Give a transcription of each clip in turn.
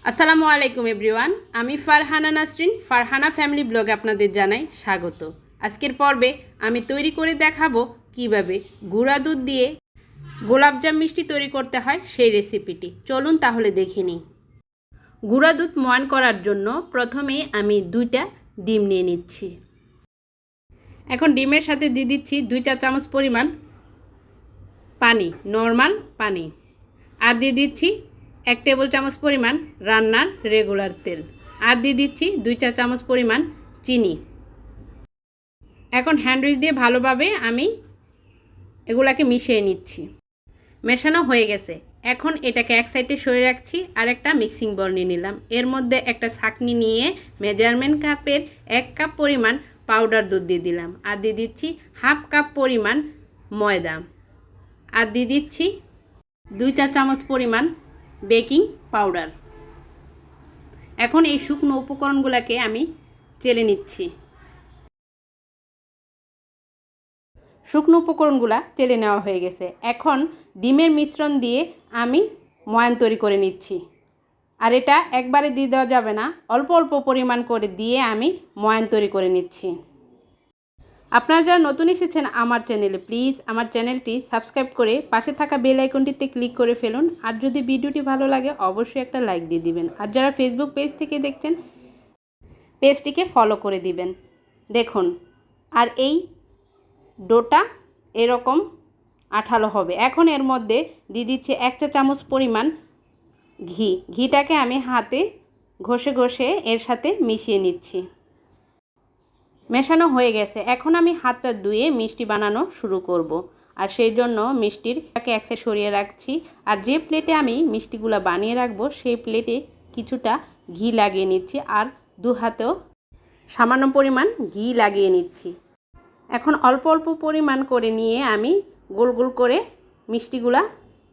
আসসালামু আলাইকুম এভরিওয়ান, আমি ফারহানা নাসরিন ফারহানা ফ্যামিলি ব্লগে আপনাদের জানাই স্বাগত। আজকের পর্বে আমি তৈরি করে দেখাবো কিভাবে গুঁড়া দুধ দিয়ে গোলাপ জাম মিষ্টি তৈরি করতে হয় সেই রেসিপিটি। চলুন তাহলে দেখে নিই। গুঁড়া দুধ ময়ান করার জন্য প্রথমে আমি 2টা ডিম নিয়ে নিচ্ছি। এখন ডিমের সাথে দিয়ে দিচ্ছি 2 চা চামচ পরিমাণ পানি, নর্মাল পানি, আর দিয়ে দিচ্ছি 1 টেবিল চামচ পরিমাণ রান্নার রেগুলার তেল, আর দিয়ে দিচ্ছি 2 চা চামচ পরিমাণ চিনি। এখন হ্যান্ড উইচ দিয়ে ভালোভাবে আমি এগুলাকে মিশিয়ে নিচ্ছি। মেশানো হয়ে গেছে। এখন এটাকে এক সাইডে সরিয়ে রাখছি, আর একটা মিক্সিং বোল নিয়ে নিলাম। এর মধ্যে একটা ছাঁকনি নিয়ে মেজারমেন্ট কাপের 1 কাপ পরিমাণ পাউডার দুধ দিয়ে দিলাম, আর দিয়ে দিচ্ছি হাফ কাপ পরিমাণ ময়দা, আর দিয়ে দিচ্ছি 2 চা চামচ পরিমাণ বেকিং পাউডার। এখন এই শুকনো উপকরণগুলোকে আমি চেলে নিচ্ছি। শুকনো উপকরণগুলো চেলে নেওয়া হয়ে গেছে। এখন ডিমের মিশ্রণ দিয়ে আমি ময়ান তৈরি করে নিচ্ছি। আর এটা একবারে দিয়ে দেওয়া যাবে না, অল্প অল্প পরিমাণ করে দিয়ে আমি ময়ান তৈরি করে নিচ্ছি। আপনারা যারা নতুন এসেছেন আমার চ্যানেলে, প্লিজ আমার চ্যানেলটি সাবস্ক্রাইব করে পাশে থাকা বেল আইকনটিতে ক্লিক করে ফেলুন। আর যদি ভিডিওটি ভালো লাগে অবশ্যই একটা লাইক দিয়ে দিবেন। আর যারা ফেসবুক পেজ থেকে দেখছেন পেজটিকে ফলো করে দিবেন। দেখুন, আর এই ডোটা এরকম আঠালো হবে। এখন এর মধ্যে দিয়ে দিচ্ছি 1 চা চামচ পরিমাণ ঘিটাকে আমি হাতে ঘষে ঘষে এর সাথে মিশিয়ে নিচ্ছি। মেশানো হয়ে গেছে। এখন আমি হাতটা ধুয়ে মিষ্টি বানানো শুরু করব। আর সেই জন্য মিষ্টিরটাকে এক সাইড সরিয়ে রাখছি। আর যে প্লেটে আমি মিষ্টিগুলো বানিয়ে রাখবো সেই প্লেটে কিছুটা ঘি লাগিয়ে নিচ্ছি, আর 2 হাতেও সামান্য পরিমাণ ঘি লাগিয়ে নিচ্ছি। এখন অল্প অল্প পরিমাণ করে নিয়ে আমি গোল গোল করে মিষ্টিগুলা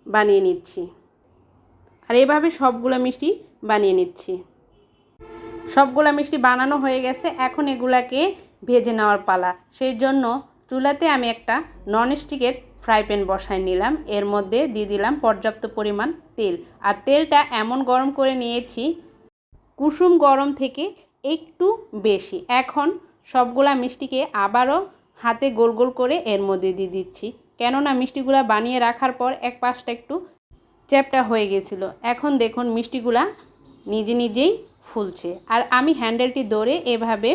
বানিয়ে নিচ্ছি। আর এভাবে সবগুলো মিষ্টি বানিয়ে নিচ্ছি। সবগুলা মিষ্টি বানানো হয়ে গেছে। এখন এগুলাকে ভেজে নেওয়ার পালা। সেই জন্য চুলাতে আমি একটা ননস্টিকের ফ্রাই প্যান বসায় নিলাম। এর মধ্যে দিয়ে দিলাম পর্যাপ্ত পরিমাণ তেল। আর তেলটা এমন গরম করে নিয়েছি, কুসুম গরম থেকে একটু বেশি। এখন সবগুলা মিষ্টিকে আবারও হাতে গোল গোল করে এর মধ্যে দিয়ে দিচ্ছি, কেননা মিষ্টিগুলা বানিয়ে রাখার পর এক পাশটা একটু চ্যাপটা হয়ে গেছিলো। এখন দেখুন মিষ্টিগুলা নিজে নিজেই ফুলছে। আর আমি হ্যান্ডেলটি ধরে এভাবে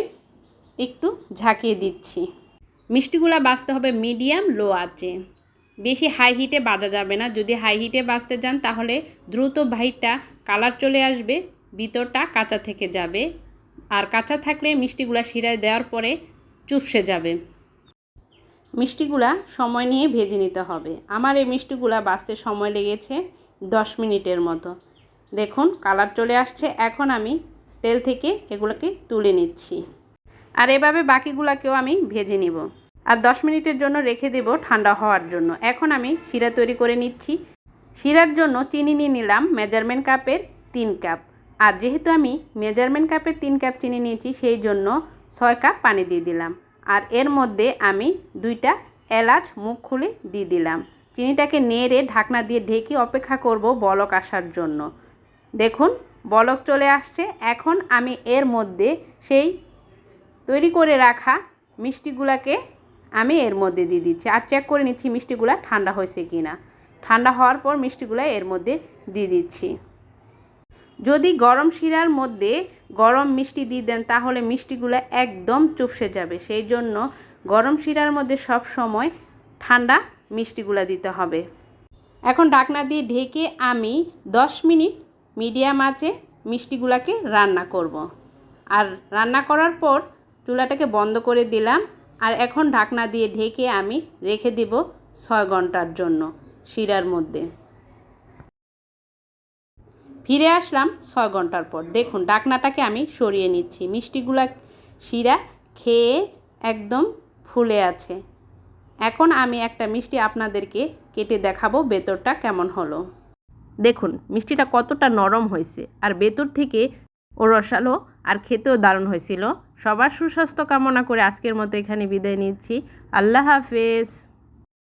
একটু ঝাঁকিয়ে দিচ্ছি। মিষ্টিগুলা ভাজতে হবে মিডিয়াম লো আঁচে, বেশি হাই হিটে ভাজা যাবে না। যদি হাই হিটে ভাজতে যান তাহলে দ্রুত বাইরটা কালার চলে আসবে, ভিতরটা কাঁচা থেকে যাবে। আর কাঁচা থাকলে মিষ্টিগুলা শিরায় দেওয়ার পরে চুপসে যাবে। মিষ্টিগুলা সময় নিয়ে ভেজে নিতে হবে। আমার এই মিষ্টিগুলা ভাজতে সময় লেগেছে 10 মিনিটের মতো। দেখুন কালার চলে আসছে। এখন আমি তেল থেকে এগুলোকে তুলে নিচ্ছি। আর এভাবে বাকিগুলোকেও আমি ভেজে নিব। আর 10 মিনিটের জন্য রেখে দেব ঠান্ডা হওয়ার জন্য। এখন আমি শিরা তৈরি করে নিচ্ছি। শিরার জন্য চিনি নিয়ে নিলাম মেজারমেন্ট কাপের 3 কাপ। আর যেহেতু আমি মেজারমেন্ট কাপের 3 কাপ চিনি নিয়েছি, সেই জন্য 6 কাপ পানি দিয়ে দিলাম। আর এর মধ্যে আমি 2টা এলাচ মুখ খুলে দিয়ে দিলাম। চিনিটাকে নেড়ে ঢাকনা দিয়ে ঢেকে অপেক্ষা করব বলক আসার জন্য। দেখুন বলক চলে আসছে। এখন আমি এর মধ্যে সেই তৈরি করে রাখা মিষ্টিগুলাকে আমি এর মধ্যে দিয়ে দিচ্ছি। আর চেক করে নিচ্ছি মিষ্টিগুলা ঠান্ডা হয়েছে কি না। ঠান্ডা হওয়ার পর মিষ্টিগুলা এর মধ্যে দিয়ে দিচ্ছি। যদি গরম শিরার মধ্যে গরম মিষ্টি দিয়ে দেন তাহলে মিষ্টিগুলো একদম চুপসে যাবে। সেই জন্য গরম শিরার মধ্যে সব সময় ঠান্ডা মিষ্টিগুলো দিতে হবে। এখন ঢাকনা দিয়ে ঢেকে আমি 10 মিনিট মিডিয়াম আঁচে মিষ্টিগুলোকে রান্না করব। আর রান্না করার পর চুলাটাকে বন্ধ করে দিলাম। আর এখন ঢাকনা দিয়ে ঢেকে আমি রেখে দেব 6 ঘন্টার জন্য শিরার মধ্যে। ফিরে আসলাম 6 ঘন্টার পর। দেখুন ঢাকনাটাকে আমি সরিয়ে নিচ্ছি। মিষ্টিগুলা শিরা খেয়ে একদম ফুলে আছে। এখন আমি একটা মিষ্টি আপনাদেরকে কেটে দেখাবো ভেতরটা কেমন হলো। দেখুন মিষ্টিটা কতটা নরম হয়েছে, আর ভেতর থেকে ও রসালো, আর খেতেও দারুণ হয়েছিল। সবার সুস্বাস্থ্য কামনা করে আজকের মতো এখানে বিদায় নিচ্ছি। আল্লাহ হাফেজ।